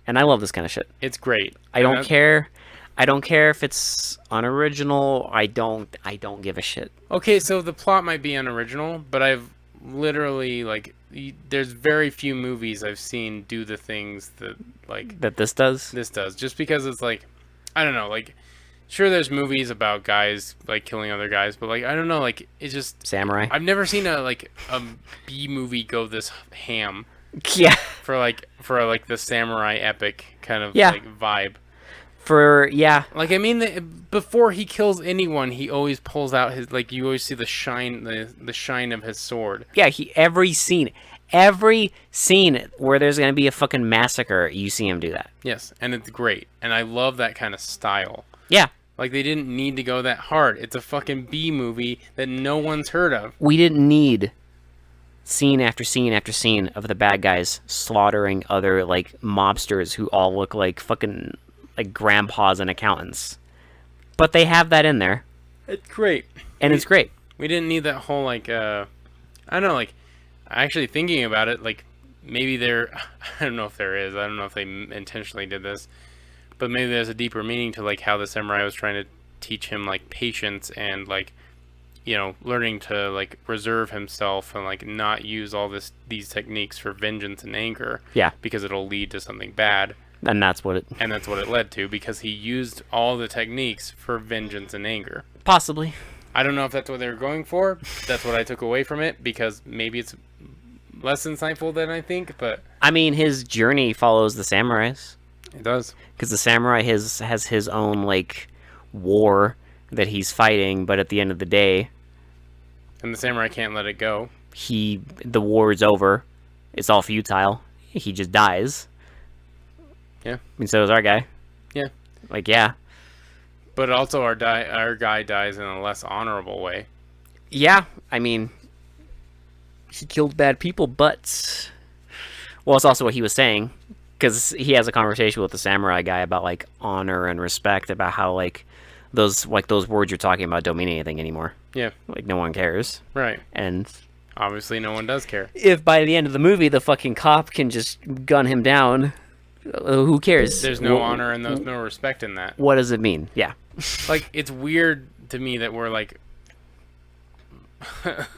And I love this kind of shit. It's great. I don't And care. I don't care if it's unoriginal. I don't give a shit. Okay, so the plot might be unoriginal, but I've literally there's very few movies I've seen do the things that like That this does. this does. Just because it's like, I don't know, like, sure there's movies about guys like killing other guys, but like I don't know, like it's just Samurai. I've never seen a B movie go this ham Yeah. for like the samurai epic kind of Yeah. like vibe. Like, I mean, before he kills anyone, he always pulls out his, like, you always see the shine, the shine of his sword. Yeah, every scene where there's gonna be a fucking massacre, you see him do that. Yes, and it's great, and I love that kind of style. Yeah, Like, they didn't need to go that hard. It's a fucking B movie that no one's heard of. we didn't need scene after scene after scene of the bad guys slaughtering other like mobsters who all look like fucking like grandpas and accountants. But they have that in there, It's great. and it's great. We didn't need that whole, like, I don't know, like, actually thinking about it, like, maybe there, I don't know if there is, I don't know if they intentionally did this, but maybe there's a deeper meaning to, like, how the samurai was trying to teach him, like, patience and, like, you know, learning to, like, reserve himself and, like, not use all these techniques for vengeance and anger. Yeah. Because it'll lead to something bad. And that's what it led to, because he used all the techniques for vengeance and anger. possibly. I don't know if that's what they were going for. That's what I took away from it, because maybe it's less insightful than I think, but I mean, his journey follows the samurais, it does. because the samurai has his own like war that he's fighting, but at the end of the day, And the samurai can't let it go. the war is over. It's all futile. He just dies. Yeah. I mean, so does our guy. Yeah. Like, yeah. But also our guy dies in a less honorable way. Yeah, I mean, he killed bad people, but... Well, it's also what he was saying, because he has a conversation with the samurai guy about, like, honor and respect, about how, like, those words you're talking about don't mean anything anymore. Yeah. Like, no one cares. Right. And Obviously no one does care. if by the end of the movie the fucking cop can just gun him down, who cares? There's no honor and there's no respect in that. What does it mean? Yeah. Like, it's weird to me that we're, like...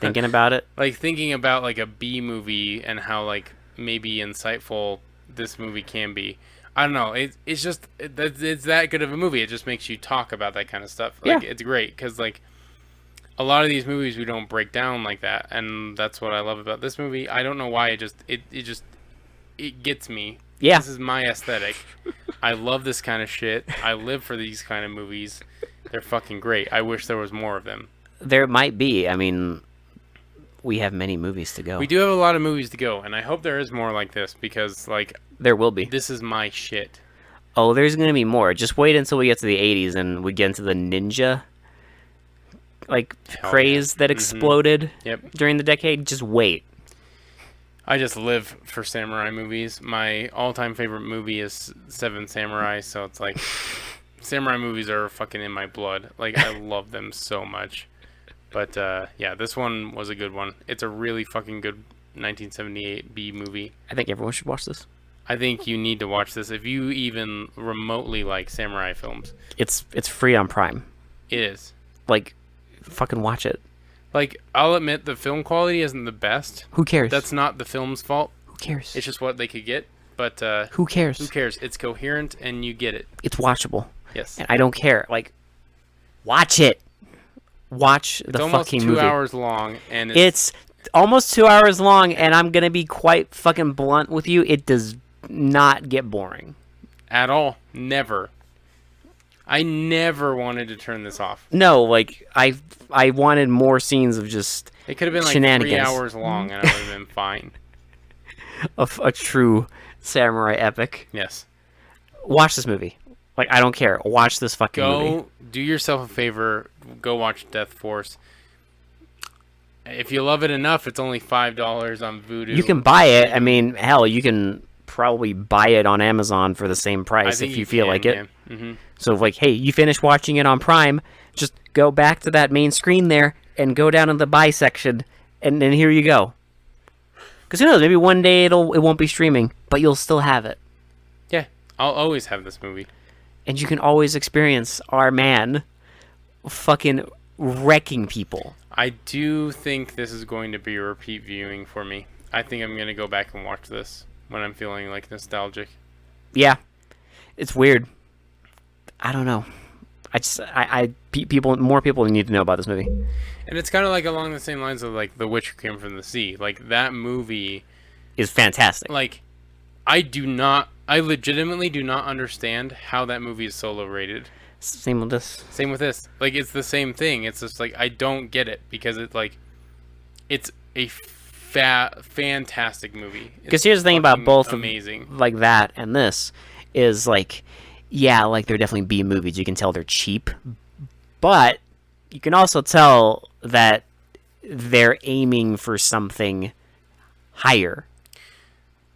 Thinking about it. Like, thinking about, like, a B movie and how, like, maybe insightful this movie can be. I don't know. It's just... It's that good of a movie. It just makes you talk about that kind of stuff. Like, Yeah. It's great, because, like, a lot of these movies we don't break down like that, and that's what I love about this movie. I don't know why it gets me. Yeah. This is my aesthetic. I love this kind of shit. I live for these kind of movies. They're fucking great. I wish there was more of them. There might be. I mean, we have many movies to go. We do have a lot of movies to go, and I hope there is more like this, because, like, There will be. this is my shit. Oh, there's going to be more. Just wait until we get to the 80s and we get into the ninja like Hell craze yeah. that exploded Yep. during the decade. Just wait. I just live for samurai movies. My all-time favorite movie is Seven Samurai, so it's like samurai movies are fucking in my blood. Like, I love them so much. But yeah, this one was a good one. It's a really fucking good 1978 B movie. I think everyone should watch this. I think you need to watch this if you even remotely like samurai films. It's free on Prime. It is. Like, fucking watch it. Like, I'll admit the film quality isn't the best. Who cares? That's not the film's fault. Who cares? It's just what they could get. But Who cares? who cares? It's coherent and you get it. It's watchable. Yes. And I don't care. Like, watch it. Watch It's the almost fucking 2 movie. hours long, and It's almost 2 hours long, and I'm gonna be quite fucking blunt with you. It does not get boring. at all. Never. I never wanted to turn this off. No, like I wanted more scenes of just It could have been like 3 Shenanigans. hours long, and I would have been fine. a true samurai epic. Yes. Watch this movie. Like, I don't care. Watch this fucking movie. Go do yourself a favor. Go watch Death Force. If you love it enough, it's only $5 on Vudu. You can buy it. I mean, hell, you can probably buy it on Amazon for the same I price think if you feel like it. Yeah. Mm-hmm. So, like, hey, you finish watching it on Prime, just go back to that main screen there and go down in the buy section, and then here you go. Because who knows? Maybe one day it won't be streaming, but you'll still have it, Yeah, I'll always have this movie. and you can always experience our man fucking wrecking people. I do think this is going to be a repeat viewing for me. I think I'm going to go back and watch this when I'm feeling like nostalgic. Yeah, it's weird. I don't know. More people need to know about this movie. And it's kind of like along the same lines of like The Witch Who Came from the Sea. Like that movie, It's fantastic. like I legitimately do not understand how that movie is solo rated. Same with this. Same with this. Like, it's the same thing. It's just like, I don't get it because it's like, it's a fantastic movie. Because here's the thing about both amazing. Like that and this is like, yeah, like they're definitely B movies. You can tell they're cheap, but you can also tell that they're aiming for something higher.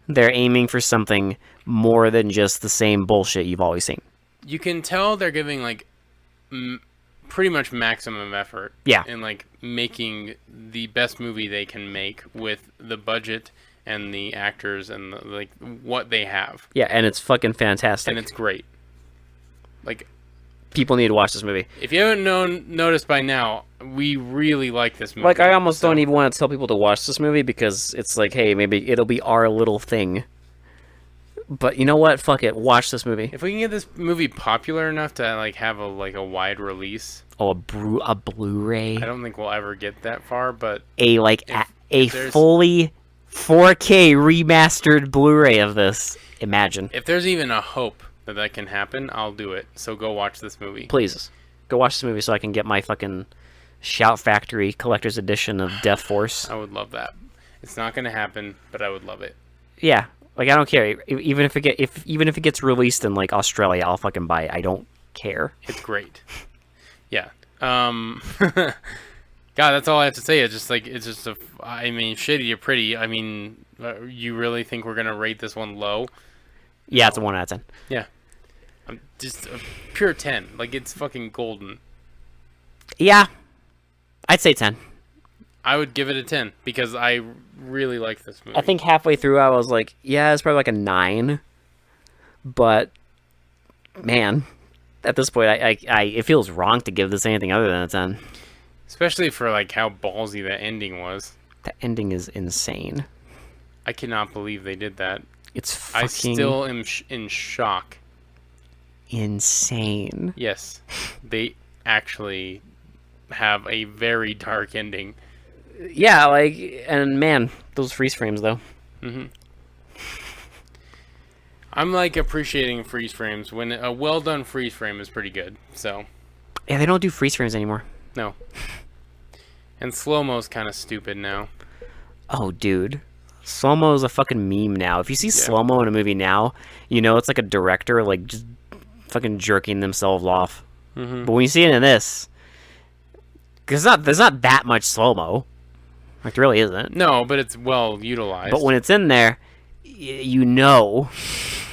They're aiming for something more than just the same bullshit you've always seen. You can tell they're giving like pretty much maximum effort. Yeah. In like making the best movie they can make with the budget and the actors and like what they have. Yeah, and it's fucking fantastic. And it's great. Like, people need to watch this movie. if you haven't noticed by now, we really like this movie. Like, I almost don't even want to tell people to watch this movie because it's like, hey, maybe it'll be our little thing. But you know what? Fuck it. Watch this movie. If we can get this movie popular enough to like have a wide release, Oh, a Blu-ray. I don't think we'll ever get that far. But a fully 4K remastered Blu-ray of this. Imagine. if there's even a hope that can happen, I'll do it. So go watch this movie. Please go watch this movie so I can get my fucking Shout Factory collector's edition of Death Force. I would love that. It's not gonna happen, but I would love it. Yeah, like I don't care. Even if it gets released in like Australia, I'll fucking buy it. I don't care. It's great. Yeah. God, that's all I have to say. It's just like I mean, shitty or pretty. I mean, you really think we're gonna rate this one low? Yeah, it's a 1 out of 10. Yeah. I'm just a pure 10. Like, it's fucking golden. Yeah, I'd say 10. I would give it a 10 because I really like this movie. I think halfway through I was like, yeah, it's probably like a 9. But man, at this point, I it feels wrong to give this anything other than a 10. Especially for like how ballsy that ending was. The ending is insane. I cannot believe they did that. It's fucking I still am in shock. insane. Yes, they actually have a very dark ending. Yeah, like, and man, those freeze frames though. I'm like appreciating freeze frames when a well done freeze frame is pretty good. So Yeah, they don't do freeze frames anymore. no, and slow mo's kind of stupid now. Oh, dude. Slow-mo is a fucking meme now. If you see slow-mo in a movie now, you know it's like a director like just fucking jerking themselves off. But when you see it in this, because there's not that much slow-mo. Like, there really isn't. No, but it's well utilized. But when it's in there, you know.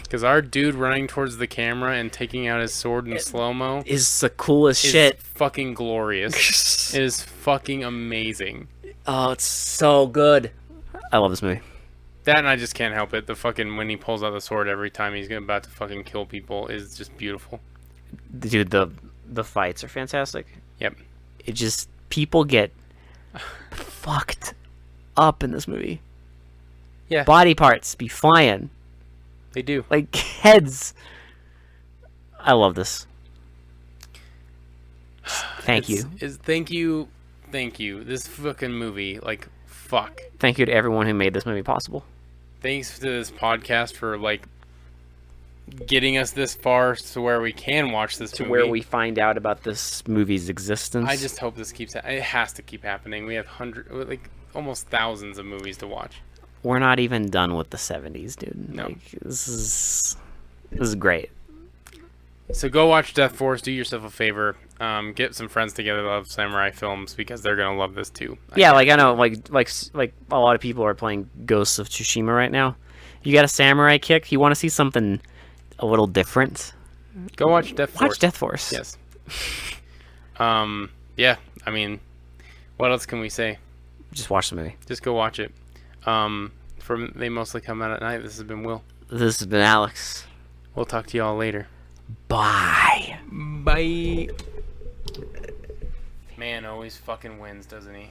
Because our dude running towards the camera and taking out his sword in slow-mo Is the coolest is shit. fucking glorious. It is fucking amazing. Oh, it's so good. I love this movie. That and I just can't help it. The fucking when he pulls out the sword every time he's about to fucking kill people is just beautiful. Dude, the fights are fantastic. Yep. It just, people get fucked up in this movie. Yeah. Body parts be flying. They do. Like heads. I love this. Thank you. Thank you. Thank you. This fucking movie, like, fuck. Thank you to everyone who made this movie possible. Thanks to this podcast for, like, getting us this far to where we can watch this movie. Where we find out about this movie's existence. I just hope this keeps. It has to keep happening. We have almost thousands of movies to watch. We're not even done with the 70s, dude. No. Like, this is great. So go watch Death Force. Do yourself a favor. Get some friends together that love samurai films because they're gonna love this too. Yeah, like I know, like a lot of people are playing Ghosts of Tsushima right now. You got a samurai kick. You want to see something a little different? Go watch Death Force. Watch Death Force. Yes. Yeah. I mean, what else can we say? Just watch the movie. Just go watch it. They mostly come out at night. This has been Will. This has been Alex. We'll talk to y'all later. Bye. Bye. Man always fucking wins, doesn't he?